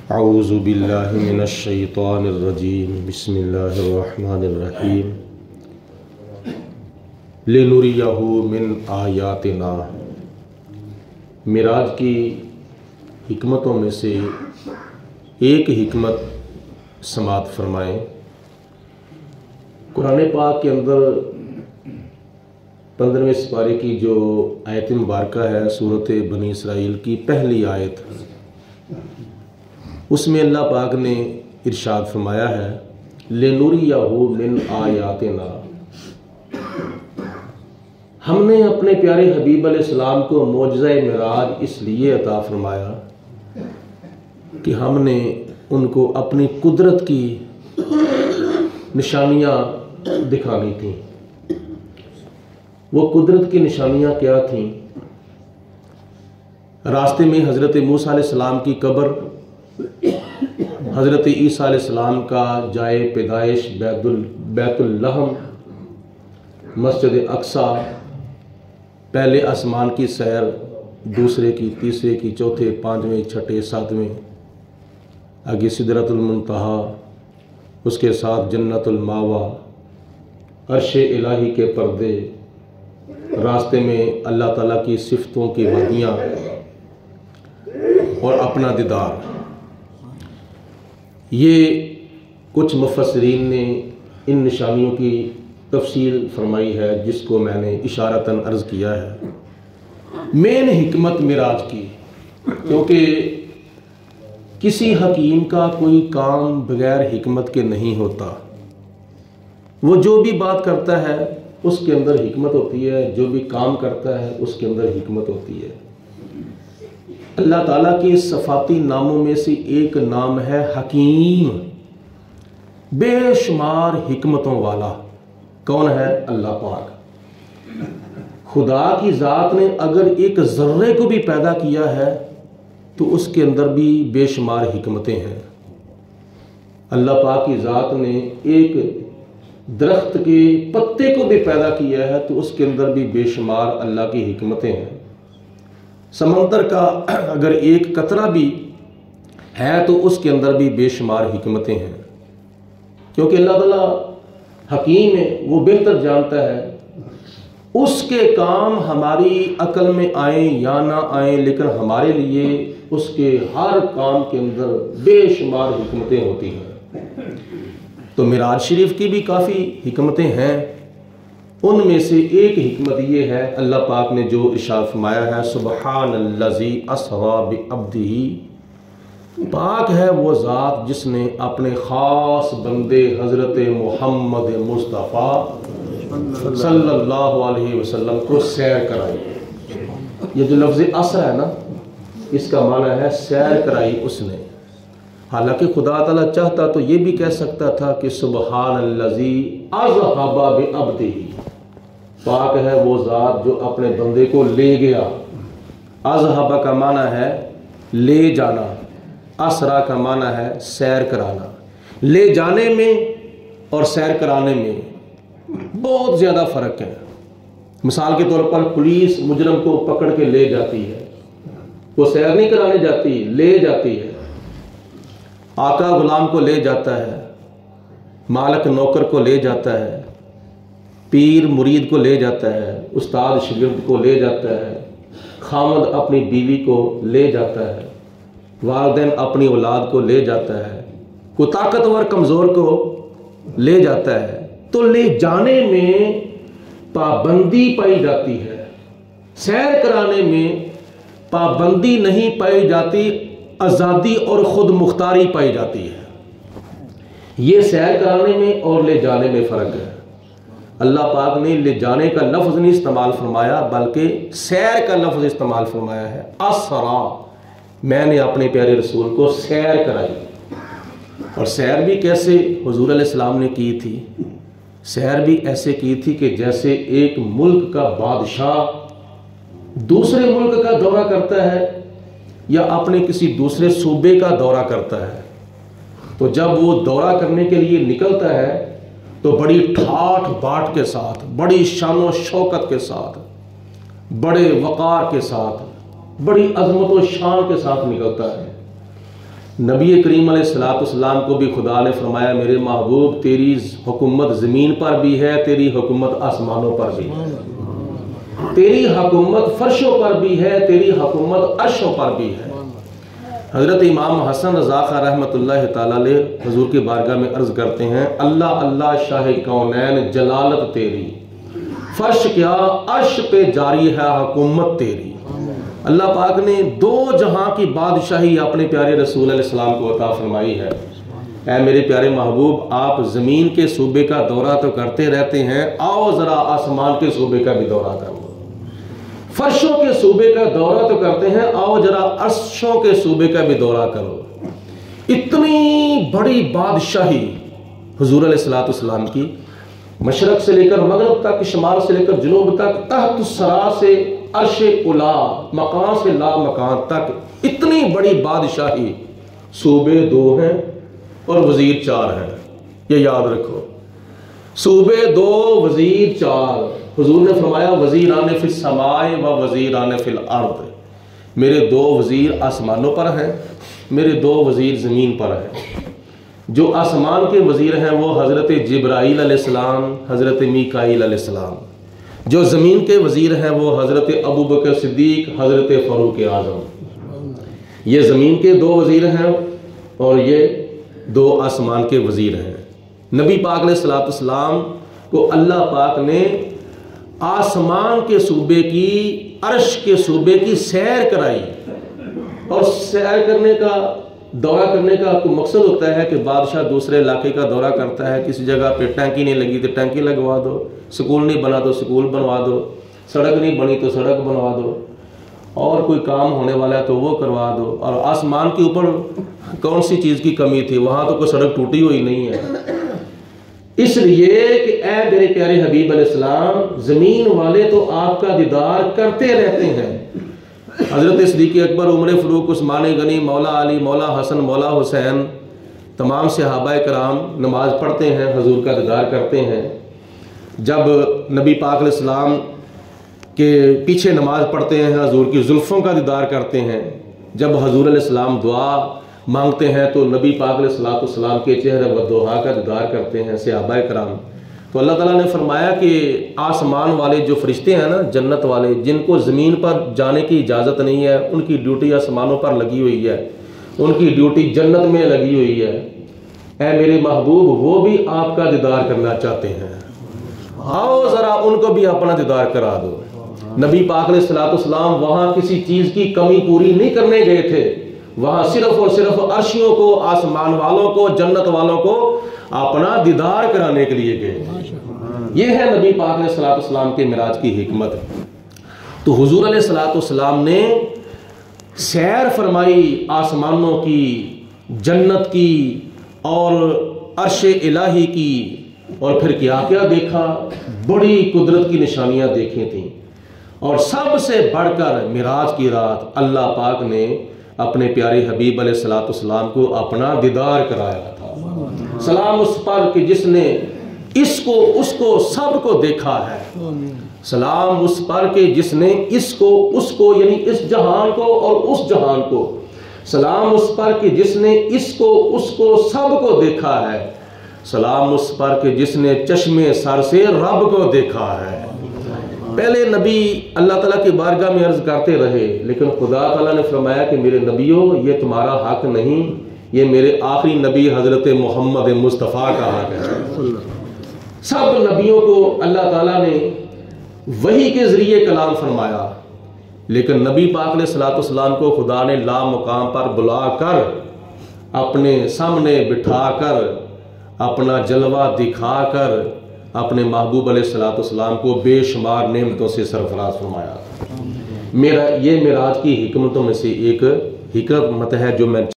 औज़ु बिल्लाहि मिनश्शैतानिर्रजीम बिस्मिल्लाहिर्रहमानिर्रहीम लिनुरियहु मिन आयातिना। मिराज की हिकमतों में से एक हिकमत समात फरमाएँ। कुरान पाक के अंदर 15वें सिपारे की जो आयत मुबारक है, सूरत बनी इसराइल की पहली आयत, उसमें अल्लाह पाक ने इरशाद फरमाया है लिनुरियहु मिन आयातिना। हमने अपने प्यारे हबीब अलैहिस्सलाम को मौजज़ा मिराज इसलिए अता फरमाया कि हमने उनको अपनी कुदरत की निशानियाँ दिखानी थी। वो कुदरत की निशानियाँ क्या थीं? रास्ते में हज़रत मूसा अलैहिस्सलाम की कब्र, हज़रत ईसा अलैहिस्सलाम का जाए पैदाइश बैतुल लहम, मस्जिद अक्सा, पहले आसमान की सैर, दूसरे की, तीसरे की, चौथे, पाँचवें, छठे, सातवें, आगे सिदरतुल मुंतहा, उसके साथ जन्नतुल मावा, अर्श इलाही के पर्दे, रास्ते में अल्लाह ताला की सिफ़तों की वादियाँ और अपना दीदार। ये कुछ मुफस्सिरीन ने इन निशानियों की तफसील फरमाई है, जिसको मैंने इशारतन अर्ज़ किया है। मेन हिकमत मिराज की, क्योंकि किसी हकीम का कोई काम बगैर हिकमत के नहीं होता। वो जो भी बात करता है उसके अंदर हिकमत होती है, जो भी काम करता है उसके अंदर हिकमत होती है। अल्लाह ताला के सफ़ाती नामों में से एक नाम है हकीम, बेशुमार हिकमतों वाला। कौन है? अल्लाह पाक। खुदा की ज़ात ने अगर एक ज़र्रे को भी पैदा किया है तो उसके अंदर भी बेशुमार हिकमतें हैं। अल्लाह पाक की ज़ात ने एक दरख्त के पत्ते को भी पैदा किया है तो उसके अंदर भी बेशुमार अल्लाह की हिकमतें हैं। समंदर का अगर एक कतरा भी है तो उसके अंदर भी बेशुमार हिकमतें हैं, क्योंकि अल्लाह ताला हकीम है, वो बेहतर जानता है। उसके काम हमारी अकल में आए या ना आए, लेकिन हमारे लिए उसके हर काम के अंदर बेशुमार हिकमतें होती हैं। तो मिराज शरीफ की भी काफ़ी हिकमतें हैं। उनमें से एक हिकमत ये है, अल्लाह पाक ने जो इरशाद फरमाया है, सुब्हानल्लज़ी अस्रा बिअब्दिही, पाक है वो ज़ात जिसने अपने ख़ास बंदे हज़रत मोहम्मद मुस्तफ़ा सल्लल्लाहु अलैहि वसल्लम को सैर कराई। ये जो लफ्ज़ अस्र है ना, इसका माना है सैर कराई उसने। हालांकि खुदा ताला चाहता तो ये भी कह सकता था कि सुब्हानल्लज़ी अज़हबा बिअब्दिही, पाक है वो ज़ात जो अपने बंदे को ले गया। अज़हबा का माना है ले जाना, असरा का माना है सैर कराना। ले जाने में और सैर कराने में बहुत ज़्यादा फ़र्क है। मिसाल के तौर पर पुलिस मुजरम को पकड़ के ले जाती है, वो सैर नहीं कराने जाती, ले जाती है। आका गुलाम को ले जाता है, मालिक नौकर को ले जाता है, पीर मुरीद को ले जाता है, उस्ताद शागिर्द को ले जाता है, खामद अपनी बीवी को ले जाता है, वालिदैन अपनी औलाद को ले जाता है, कोई ताकतवर कमज़ोर को ले जाता है। तो ले जाने में पाबंदी पाई जाती है, सैर कराने में पाबंदी नहीं पाई जाती, आज़ादी और खुद मुख्तारी पाई जाती है। ये सैर कराने में और ले जाने में फ़र्क है। अल्लाह पाक ने ले जाने का लफ्ज़ नहीं इस्तेमाल फरमाया, बल्कि सैर का लफ्ज़ इस्तेमाल फरमाया है। असरा, मैंने अपने प्यारे रसूल को सैर कराई। और सैर भी कैसे हुजूर अलैहिस्सलाम ने की थी? सैर भी ऐसे की थी कि जैसे एक मुल्क का बादशाह दूसरे मुल्क का दौरा करता है या अपने किसी दूसरे सूबे का दौरा करता है, तो जब वो दौरा करने के लिए निकलता है तो बड़ी ठाठ बाट के साथ, बड़ी शान व शौकत के साथ, बड़े वक़ार के साथ, बड़ी अजमत व शान के साथ निकलता है। नबी करीम अलैहिस्सलाम को भी खुदा ने फरमाया मेरे महबूब तेरी हुकूमत ज़मीन पर भी है, तेरी हुकूमत आसमानों पर भी है, तेरी हुकूमत फर्शों पर भी है, तेरी हुकूमत अर्शों पर भी है। हज़रत इमाम हसन रज़ा खां रहमतुल्लाह तआला अलैह हुज़ूर की बारगाह में अर्ज़ करते हैं अल्लाह अल्लाह शाह कौनैन जलालत तेरी, फर्श क्या अर्श पे जारी है हुकूमत तेरी। अल्लाह पाक ने दो जहां की बादशाही अपने प्यारे रसूल अलैहिस्सलाम को अता फरमाई है। ऐ मेरे प्यारे महबूब आप ज़मीन के सूबे का दौरा तो करते रहते हैं, आओ ज़रा आसमान के सूबे का भी दौरा कर लो। फर्शों के सूबे का दौरा तो करते हैं, आओ जरा अर्शों के सूबे का भी दौरा करो। इतनी बड़ी बादशाही हुजूर अलैहिस्सलाम की, मशरक से लेकर मगरब तक, शिमाल से लेकर जुनूब तक, तहत सरा से अर्शे उला, मकान से ला मकान तक इतनी बड़ी बादशाही। सूबे दो हैं और वजीर चार हैं, ये याद रखो। सूबे दो वजीर चार। हुजूर ने फरमाया वजीरान फिल समाए व वजीरान फिल अर्द, मेरे दो वजीर आसमानों पर हैं, मेरे दो वजीर ज़मीन पर हैं। जो आसमान के वजीर हैं वो हज़रत जिब्राईल अलैहिस्सलाम, हज़रत मीकाईल अलैहिस्सलाम। जो ज़मीन के वजीर हैं वो हज़रत अबू बकर सिद्दीक, हज़रत फ़ारूक आज़म। ये ज़मीन के दो वजीर हैं और ये दो आसमान के वजीर हैं। नबी पाक अलैहिस्सलाम को अल्लाह पाक ने आसमान के सूबे की, अर्श के सूबे की सैर कराई। और सैर करने का, दौरा करने का आपको मकसद होता है कि बादशाह दूसरे इलाके का दौरा करता है, किसी जगह पे टैंकी नहीं लगी तो टैंकी लगवा दो, स्कूल नहीं बना तो स्कूल बनवा दो, सड़क नहीं बनी तो सड़क बनवा दो, और कोई काम होने वाला है तो वो करवा दो। और आसमान के ऊपर कौन सी चीज़ की कमी थी, वहाँ तो कोई सड़क टूटी हुई नहीं है। इसलिए कि ऐ मेरे प्यारे हबीब अलैहिस्सलाम, ज़मीन वाले तो आपका दीदार करते रहते हैं। हज़रत सिद्दीक़ अकबर, उमर फ़ारूक, उस्मान गनी, मौला अली, मौला हसन, मौला हुसैन, तमाम सहाबाए कराम नमाज पढ़ते हैं, हुजूर का दीदार करते हैं। जब नबी पाक अलैहिस्सलाम के पीछे नमाज पढ़ते हैं, हुजूर की जुल्फ़ों का दीदार करते हैं। जब हुजूर अलैहिस्सलाम दुआ मांगते हैं तो नबी पाक अलैहिस्सलाम के चेहरे व दुआ का दीदार करते हैं सहाबाए कराम। तो अल्लाह ताला ने फरमाया कि आसमान वाले जो फरिश्ते हैं ना, जन्नत वाले, जिनको ज़मीन पर जाने की इजाज़त नहीं है, उनकी ड्यूटी आसमानों पर लगी हुई है, उनकी ड्यूटी जन्नत में लगी हुई है। ऐ मेरे महबूब, वो भी आपका दीदार करना चाहते हैं, आओ ज़रा उनको भी अपना दीदार करा दो। नबी पाक अलैहिस्सलाम वहाँ किसी चीज़ की कमी पूरी नहीं करने गए थे, वहाँ सिर्फ और सिर्फ अर्शियों को, आसमान वालों को, जन्नत वालों को अपना दीदार कराने के लिए गए। ये है नबी पाक अलैहिस्सलाम के मिराज की हिकमत। तो हुजूर अलैहिस्सलाम ने सैर फरमाई आसमानों की, जन्नत की और अर्श इलाही की, और फिर क्या क्या देखा, बड़ी कुदरत की निशानियां देखी थी। और सबसे बढ़कर मिराज की रात अल्लाह पाक ने अपने प्यारे हबीब अलैहिस्सलाम को अपना दीदार कराया था। सलाम उस पर कि जिसने इसको, उसको, सबको देखा है। सलाम उस पर कि जिसने इसको, उसको, यानी इस जहान को और उस जहान को। सलाम उस पर कि जिसने इसको, उसको, सबको देखा है। सलाम उस पर कि जिसने चश्मे सर से रब को देखा है। पहले नबी अल्लाह ताला की बारगाह में अर्ज करते रहे, लेकिन खुदा ताला ने फरमाया कि मेरे नबियों, ये तुम्हारा हक नहीं, ये मेरे आखिरी नबी हजरत मोहम्मद मुस्तफ़ा का हक है। सब नबियों को अल्लाह ताला ने वही के जरिए कलाम फरमाया, लेकिन नबी पाक अलैहिस्सलाम को खुदा ने ला मुकाम पर बुलाकर, अपने सामने बिठाकर, अपना जलवा दिखाकर अपने महबूब अलैहिस्सलाम को बेशुमार नेमतों से सरफराज फरमाया। मेरा ये मिराज की हिकमतों में से एक हिकमत है जो मैं